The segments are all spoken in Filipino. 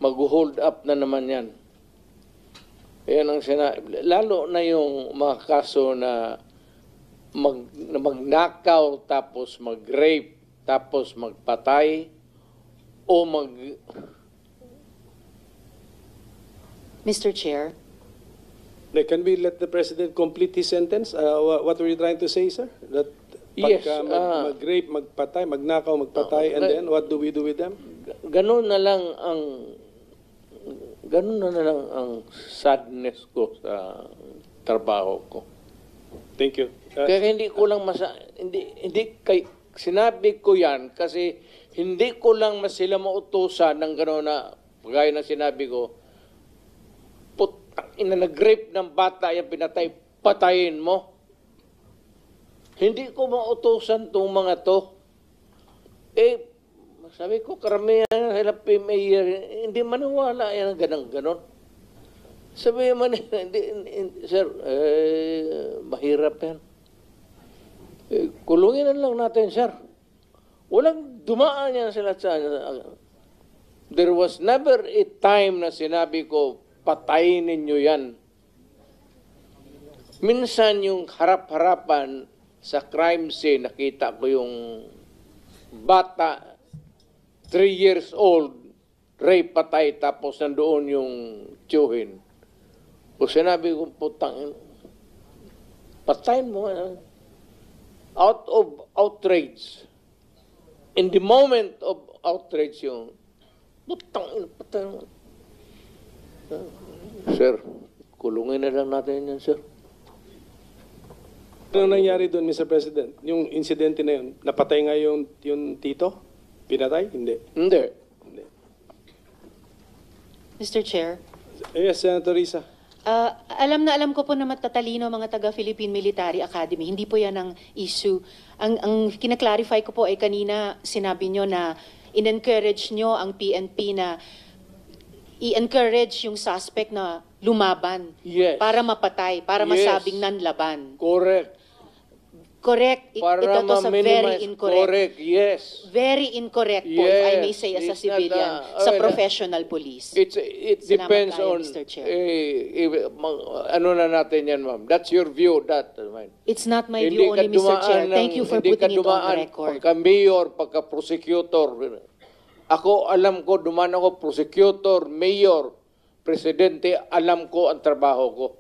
mag-hold up na naman yan. Yan ang lalo na yung mga kaso na magnakaw, tapos mag-rape, tapos magpatay, o Mr. Chair. Can we let the President complete his sentence? What were you trying to say, sir? That Yes, pagka mag-rape, magpatay, magnakaw, magpatay, and then what do we do with them? Ganun na lang ang sadness ko sa trabaho ko. Thank you. Kaya hindi ko lang sinabi ko yan kasi hindi ko lang sila mautusan ng gano'n na gaya na sinabi ko, nag-rape ng bata, yung pinatay, patayin mo. Hindi ko mautusan itong mga to. Sabi ko, karamihan sila mayor, hindi maniwala yan ganon. Sabi man, sir, mahirap yan. Kulungin na lang natin, sir. Walang dumaan yan sila sa... There was never a time na sinabi ko, patayin ninyo yan. Minsan yung harap-harapan sa crime scene, nakita ko yung bata, 3 years old, rape, patay, tapos nandoon yung tiyuhin. O sinabi ko, putang, patayin mo. Out of outrage. In the moment of outrage yung, putang, patayin mo. Sir, kulungin na lang natin yan, sir. Ano nangyari doon, Mr. President? Yung insidente na yun, napatay nga yung tito? Pinatay? Hindi. Hindi. Mr. Chair. Yes, Senator Risa. Alam ko po na matatalino mga taga-Philippine Military Academy. Hindi po yan ang issue. Ang kinaklarify ko po ay kanina sinabi nyo na in-encourage nyo ang PNP na i-encourage yung suspect na lumaban. Yes. Para mapatay, para masabing nanlaban. Correct. Correct. Para Ito sa very incorrect. Correct, yes. Very incorrect po, if I may say, as a civilian, sa professional police. It depends tayo, on, Mr. Chair. ano na natin yan, ma'am. That's your view, that. It's not my view only, Mr. Chair. Thank you for putting it on the record. Pagka-mayor, pagka-prosecutor. Ako, alam ko, dumaan ako, prosecutor, mayor, presidente, alam ko ang trabaho ko.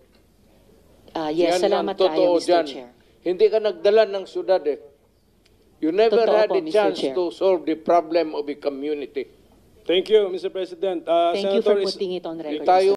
Yes, yan salamat totoo tayo, Mr. dyan. Chair. Hindi ka nagdala ng syudad eh. You never Totoo had po, a Mr. chance Chair. to solve the problem of a community. Thank you, Mr. President. Thank you for Senator putting it on record. Tayo